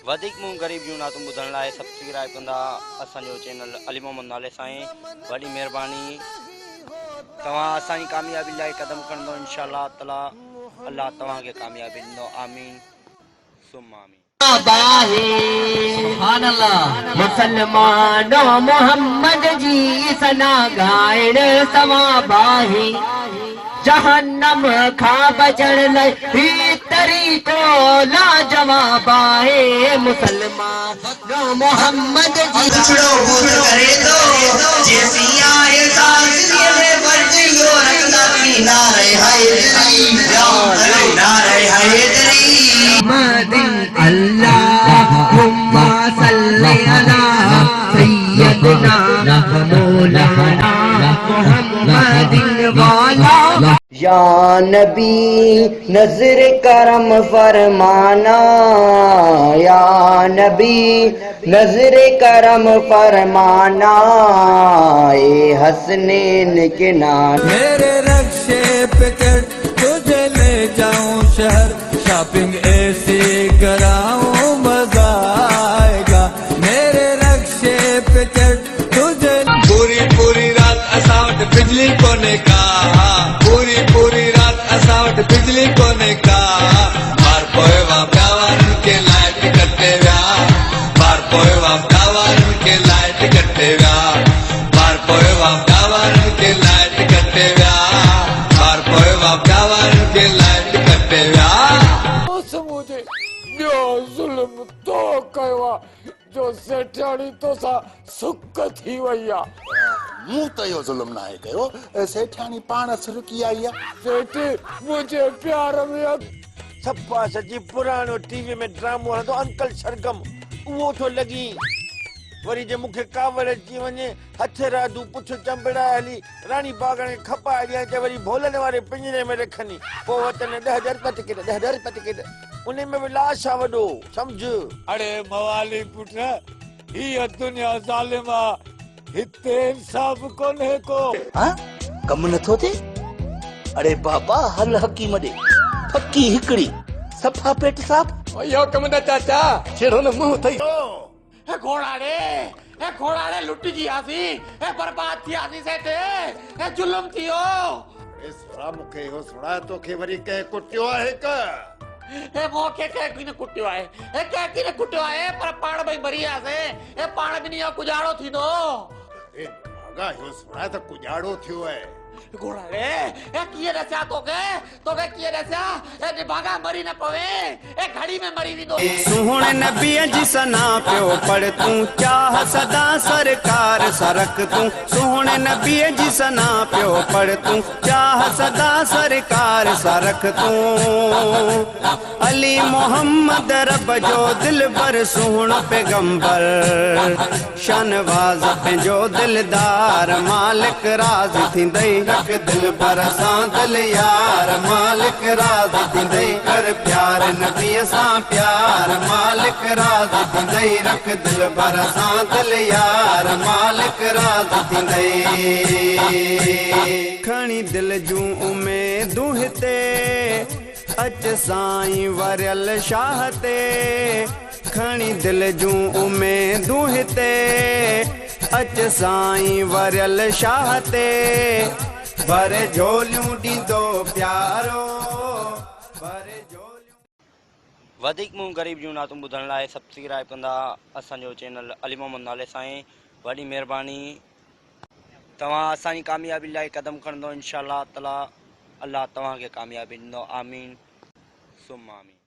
वधिक मूं गरीब जूं नातूं ॿुधण लाइ सब्सक्राइब कंदा असांजो चैनल अली मोहम्मद नाले सां वॾी महिरबानी। तव्हां असांजी कामयाबी लाइ कदम खणंदो इंशाअल्लाह ताला अल्लाह तव्हांखे कामयाबी ॾींदो। आमीन सुम्मा आमीन। सुभान अल्लाह। मुसलमानो मोहम्मद जी सना गाइण तव्हां बाही जहन्नम खां बचण लाइ ही तरीक़ो लाजवाब आहे। मुसलमानो मोहम्मद जी छुड़ो भूत करे दो जैसी आए ताज़िए में वर्जियो रखना की नारे हैदरी नारे हैदरी मदिन अल्लाहुम्मा सल्ली अला सय्यदना मौलाना मुहम्मदिन वाला। या नबी नजर करम फरमाना, या नबी नजर करम फरमाना, ए हसनैन के नाम मेरे रक्षे पे कर तुझे ले जाऊं शहर शॉपिंग ऐसे कराऊं मजा आएगा। मेरे रक्षे पे कर तुझे पूरी रात असां वटि बिजली कोने का पूरी रात असां वटि बिजली कोने का बार पोए वां प्यावारनि के लाइट कटे विया बार पोए वां प्यावारनि के लाइट कटे विया बार पोए वां प्यावारनि के लाइट कटे विया बार पोए वां प्यावारनि के लाइट कटे विया। मुझे ॿियो ज़ुल्म तो कयो आहे जो सेठाणी तोसां सुक थी वई आहे। मूं त इहो ज़ुल्म नाहे कयो, सेठाणी पाण सुरकी आई आहे। सेठ मुंहिंजे प्यार में सफ़ा सॼी पुराणो टीवी में ड्रामो हलंदो अंकल सरगम उहो थो लॻी। वरी जे मूंखे कावड़ अची वञे हथ राधू पुछ चंबड़ा हली रानी बागण खे खपा ॾियां त वरी भोलनि वारे पिंजरे में रखनी पोइ वतन 10,000 रुपया टिकट 10,000 रुपया टिकट उन में बि लाश आहे वॾो सम्झ। अरे मवाली पुट हीअ दुनिया ज़ालिमा हिते इंसाफ़ कोन्हे को। कम नथो थिए? अरे बाबा हल हकीम ॾे फकी हिकड़ी सफ़ा पेट साफ़। इहो कम न चाचा छेड़ो न मुंहुं अथई। ए घोड़ाड़े लुटिजी आसी ए बर्बाद थी आसी सेठ ए जुल्म थियो। ए सोरा मूंखे इहो सुणा तोखे वरी कंहिं कुटियो आहे का? ए मूंखे कंहिं न कुटियो आहे ए कंहिं न कुटियो आहे पर पाण ॿई मरी वियासीं ए पाण ॿिन्ही जो गुजारो थींदो। ए भागा इहो सुणा त गुजारो थियो आहे। घोड़ाड़े ए कीअं ॾसिया तोखे कीअं ॾसिया ए भागा मरी न पवे ए घड़ी में मरी वेंदो। सुहिणे नबीअ जी सना पियो पढ़ तूं चाह सदा सरकार सरक तूं सुहिणे नबीअ जी सना पियो पढ़ तूं चाह सदा सरकार सरक तूं अली मोहम्मद रब जो दिलबर सुहिणो पैगंबर शानवाज़ पंहिंजो दिलदार मालिक राज़ थींदई रख दिल पर सां दिल यार मालिक राज़ थींदई कर प्यार नबीअ सां प्यार मालिक राज़ थींदई रख दिल पर सां दिल यार मालिक राज़ थींदई खणी दिल जूं उमेदूं हिते अच साईं वरियल शाह ते खणी दिल जूं उमेदूं हिते अच साईं वरियल शाह ते भरे झोलियूं ॾींदो प्यारो भरे झोलियूं। वधिक मूं गरीब जूं नातूं ॿुधण लाइ सब्सक्राइब कंदा असांजो चैनल अली मोहम्मद नाले सां वॾी महिरबानी। तव्हां असांजी कामयाबी लाइ कदम खणंदो इंशाअल्लाह ताला अल्लाह तव्हांखे कामयाबी ॾींदो। आमीन सुम्मा आमीन।